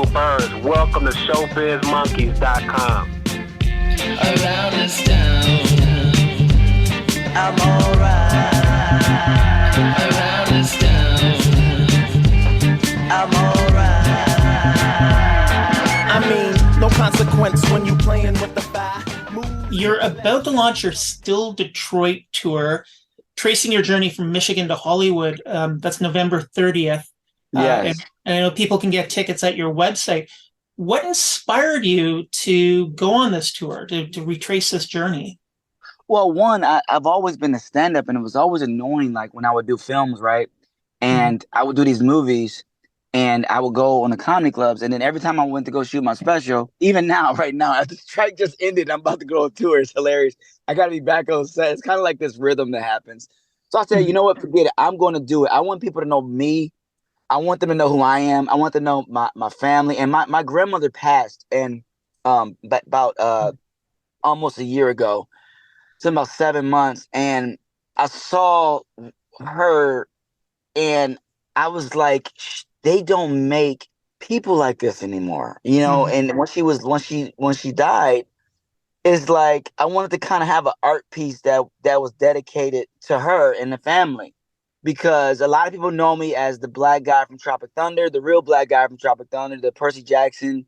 beautiful birds. Welcome to ShowbizMonkeys.com. Around this town, I'm alright. around this town, I'm alright. I mean, no consequence when you playing with the fire. You're about to launch your Still Detroit tour, tracing your journey from Michigan to Hollywood. That's November 30th. Yes. And I know people can get tickets at your website. What inspired you to go on this tour, to retrace this journey? Well, one, I've always been a stand-up, and it was always annoying, like when I would do films, right? And I would do these movies, and I would go on the comedy clubs, and then every time I went to go shoot my special, even now, right now, the strike just ended, I'm about to go on tour. It's hilarious. I got to be back on set. It's kind of like this rhythm that happens. So I said, you know what, forget it. I'm going to do it. I want people to know me. I want them to know who I am. I want them to know my family. And my grandmother passed and about almost a year ago. It's been about 7 months. And I saw her and I was like, they don't make people like this anymore. You know, and when she died, it's like I wanted to kind of have an art piece that was dedicated to her and the family. Because a lot of people know me as the black guy from Tropic Thunder, the real black guy from Tropic Thunder, the Percy Jackson,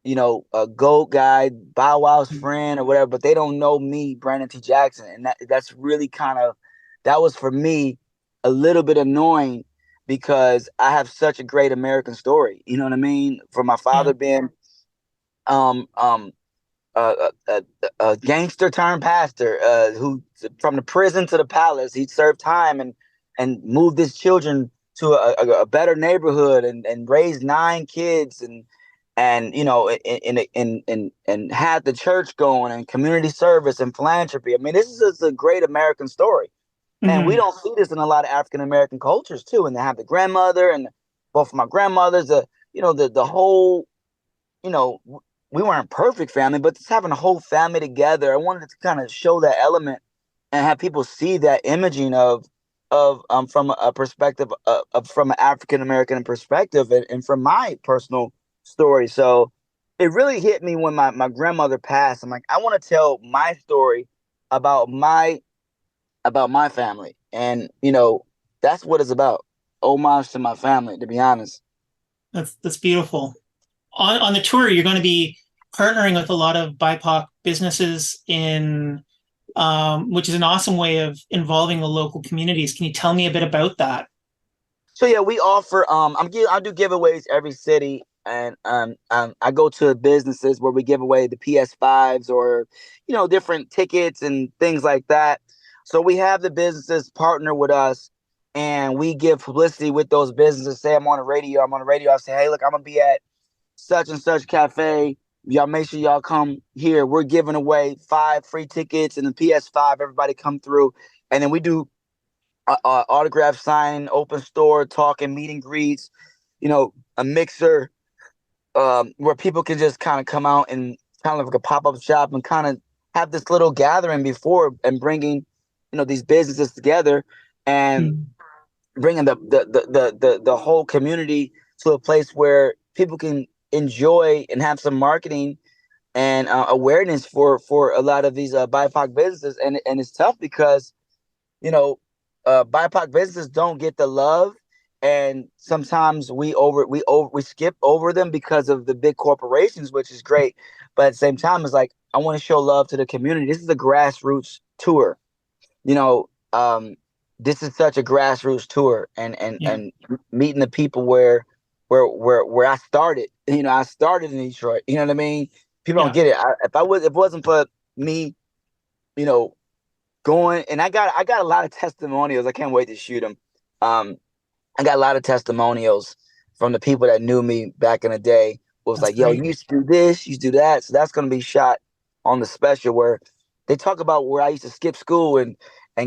a GOAT guy, Bow Wow's friend or whatever, but they don't know me, Brandon T. Jackson. And that's really that was for me a little bit annoying because I have such a great American story. You know what I mean? For my father being a gangster turned pastor who from the prison to the palace, he served time and moved his children to a better neighborhood and raised 9 kids and had the church going and community service and philanthropy. I mean, this is a great American story. And we don't see this in a lot of African American cultures too. And they have the grandmother and both of my grandmothers, the whole, we weren't a perfect family, but just having a whole family together. I wanted to kind of show that element and have people see that imaging of from a perspective from an African American perspective and from my personal story. So it really hit me when my grandmother passed. I'm like, I want to tell my story about my family, and that's what it's about. Homage to my family, to be honest. That's beautiful. On the tour, you're going to be partnering with a lot of BIPOC businesses which is an awesome way of involving the local communities. Can you tell me a bit about that? So yeah, we offer. I do giveaways every city, and I go to businesses where we give away the PS5s or different tickets and things like that. So we have the businesses partner with us, and we give publicity with those businesses. Say I'm on the radio. I say, hey, look, I'm gonna be at such and such cafe. Y'all make sure y'all come here. We're giving away 5 free tickets and the PS5. Everybody come through. And then we do autograph signing, open store, talking, meet and greets, a mixer where people can just kind of come out and kind of like a pop-up shop and kind of have this little gathering before and bringing, these businesses together and bringing the whole community to a place where people can enjoy and have some marketing and awareness for a lot of these BIPOC businesses, and it's tough because BIPOC businesses don't get the love, and sometimes we skip over them because of the big corporations, which is great, but at the same time, it's like I want to show love to the community. This is a grassroots tour, this is such a grassroots tour, and meeting the people where I started. I started in Detroit. You know what I mean? People don't get it. If it wasn't for me, going, and I got a lot of testimonials. I can't wait to shoot them. I got a lot of testimonials from the people that knew me back in the day. Was that's like, great. Yo, you used to do this, you used to do that. So that's going to be shot on the special where they talk about where I used to skip school and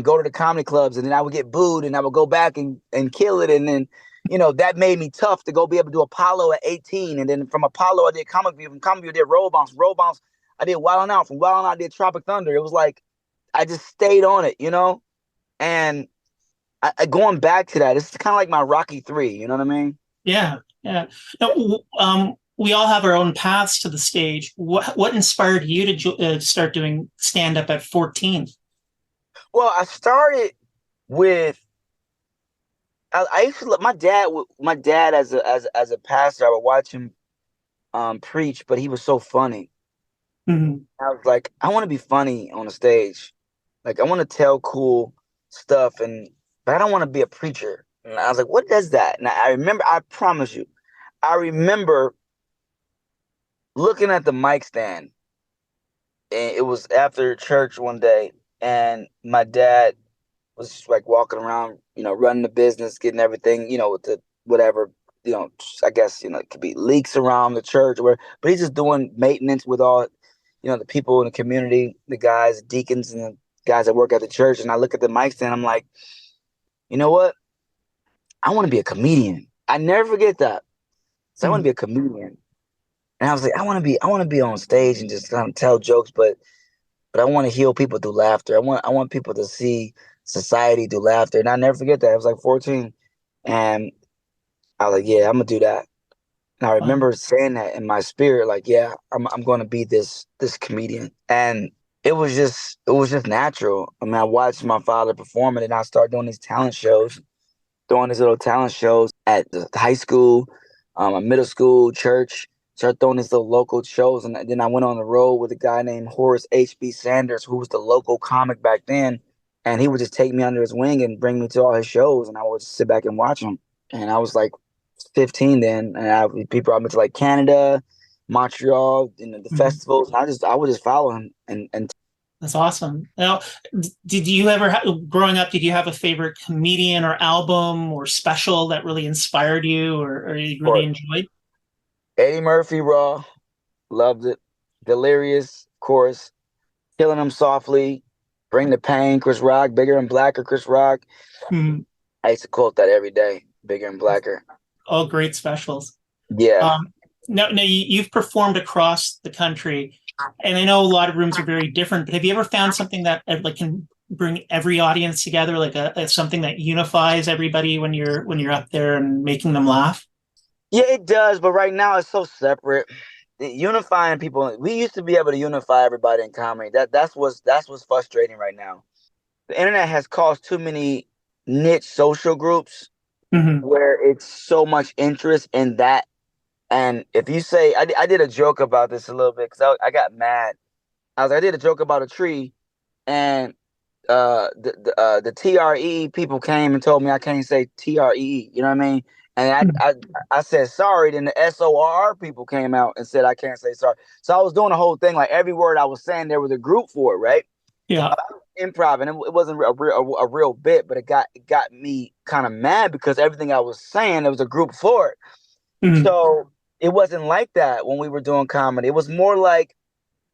go to the comedy clubs, and then I would get booed, and I would go back and kill it, and then. That made me tough to go be able to do Apollo at 18. And then from Apollo, I did Comic View. From Comic View, I did Roll Bounce. Roll Bounce, I did Wild 'N Out. From Wild 'N Out, I did Tropic Thunder. It was like, I just stayed on it, And going back to that, it's kind of like my Rocky 3. You know what I mean? Yeah, yeah. Now, we all have our own paths to the stage. What inspired you to start doing stand up at 14? Well, I started with I used to my dad. My dad as a pastor, I would watch him preach, but he was so funny. Mm-hmm. I was like, I want to be funny on the stage. Like I want to tell cool stuff, but I don't want to be a preacher. And I was like, what does that? And I remember, I promise you, I remember looking at the mic stand, and it was after church one day, and my dad was just like walking around, running the business, getting everything, with the whatever, I guess, it could be leaks around the church, but he's just doing maintenance with all, the people in the community, the guys, deacons, and the guys that work at the church. And I look at the mic stand, I'm like, you know what? I want to be a comedian. I never forget that. So I want to be a comedian. And I was like, I want to be on stage and just kind of tell jokes, but I want to heal people through laughter. I want people to see society through laughter. And I never forget that. I was like 14. And I was like, yeah, I'm gonna do that. And I remember saying that in my spirit, like, yeah, I'm gonna be this comedian. And it was just natural. I mean, I watched my father perform it, and I started doing these little talent shows at the high school, middle school, church. Started throwing these little local shows, and then I went on the road with a guy named Horace H.B. Sanders, who was the local comic back then, and he would just take me under his wing and bring me to all his shows, and I would just sit back and watch him. And I was like 15 then, and people brought me to like Canada, Montreal, the festivals, and I would just follow him. And That's awesome. Now, did you ever, growing up, did you have a favorite comedian or album or special that really inspired you or you really enjoyed? Eddie Murphy, Raw, loved it. Delirious, of course. Killing Him Softly, Bring the Pain, Chris Rock, Bigger and Blacker, Chris Rock. Mm-hmm. I used to quote that every day, Bigger and Blacker. All great specials. Yeah. Now you've performed across the country, and I know a lot of rooms are very different, but have you ever found something that like can bring every audience together, like something that unifies everybody when you're up there and making them laugh? Yeah, it does, but right now it's so separate. Unifying people, we used to be able to unify everybody in comedy. That's what's frustrating right now. The internet has caused too many niche social groups where it's so much interest in that. And if you say, I did a joke about this a little bit because I got mad. I did a joke about a tree, and the TRE people came and told me I can't say TRE. You know what I mean? And I said sorry. Then the SOR people came out and said I can't say sorry. So I was doing the whole thing, like every word I was saying, there was a group for it, right? Yeah. Improv, and it wasn't a real bit, but it got me kind of mad because everything I was saying, there was a group for it. So it wasn't like that when we were doing comedy. It was more like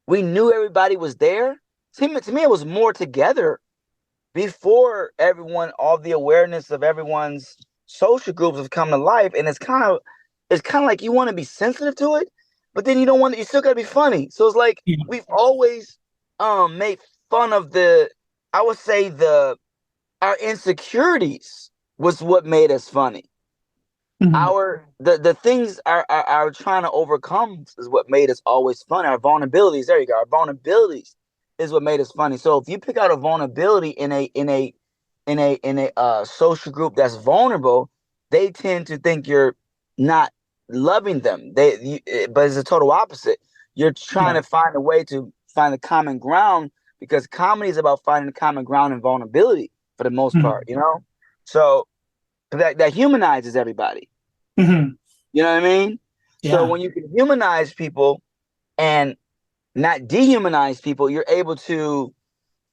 we knew everybody was there. To me, it was more together before everyone, all the awareness of everyone's social groups have come to life, and it's kind of like you want to be sensitive to it, but then you still gotta be funny. So it's like we've always made fun of I would say our insecurities was what made us funny. The things are trying to overcome is what made us always funny. Our vulnerabilities, there you go. Our vulnerabilities is what made us funny. So if you pick out a vulnerability in a social group that's vulnerable, they tend to think you're not loving them. But it's a total opposite. You're trying to find a way to find a common ground, because comedy is about finding the common ground and vulnerability for the most part, So that humanizes everybody. You know what I mean? Yeah. So when you can humanize people and not dehumanize people, you're able to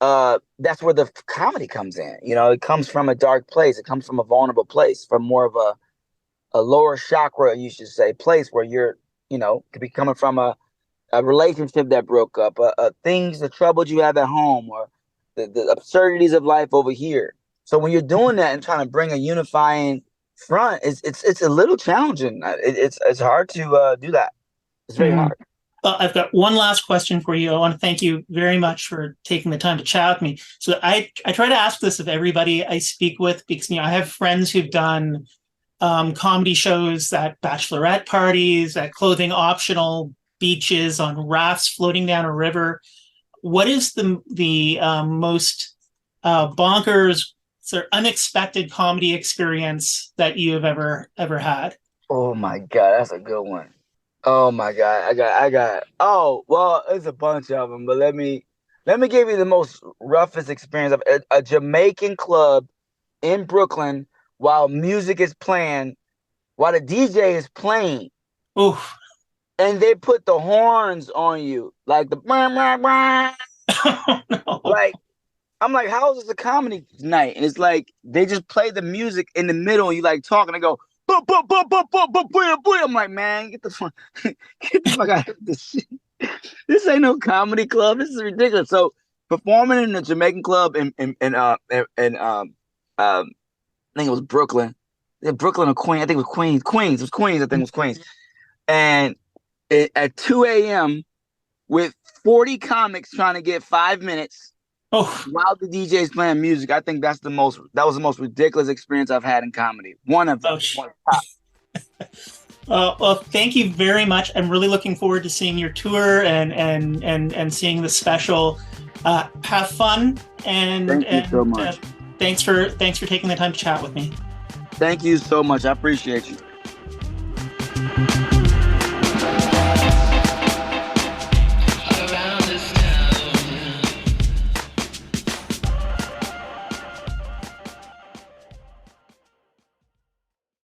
that's where the comedy comes in. It comes from a dark place. It comes from a vulnerable place, from more of a lower chakra, you should say, place where you're, could be coming from a relationship that broke up, things, the troubles you have at home, or the absurdities of life over here. So when you're doing that and trying to bring a unifying front, it's a little challenging. It's hard to do that. It's very hard. I've got one last question for you. I want to thank you very much for taking the time to chat with me. So I try to ask this of everybody I speak with, because I have friends who've done comedy shows at bachelorette parties, at clothing optional beaches, on rafts floating down a river. What is the most bonkers, sort of unexpected comedy experience that you have ever had? Oh my God, that's a good one. Oh my God, I got. Oh well, there's a bunch of them, but let me give you the most roughest experience of a Jamaican club in Brooklyn while music is playing, while the DJ is playing. Oof. And they put the horns on you, like the brah, brah, brah. Oh, no. Like, I'm like, how is this a comedy night? And it's like they just play the music in the middle, and you like talking and go, boom, boom, boom, boom, boom, boom, boom, boom. I'm like, man, get the fuck out of this shit. This ain't no comedy club. This is ridiculous. So performing in a Jamaican club in I think it was Brooklyn. Yeah, Brooklyn or Queens. I think it was Queens. Queens. It was Queens. I think it was Queens. And at 2 a.m. with 40 comics trying to get 5 minutes while the DJ is playing music. I think that was the most ridiculous experience I've had in comedy. One of them. Well, thank you very much. I'm really looking forward to seeing your tour and seeing the special. Have fun, and thank you so much. Thanks for taking the time to chat with me. Thank you so much. I appreciate you.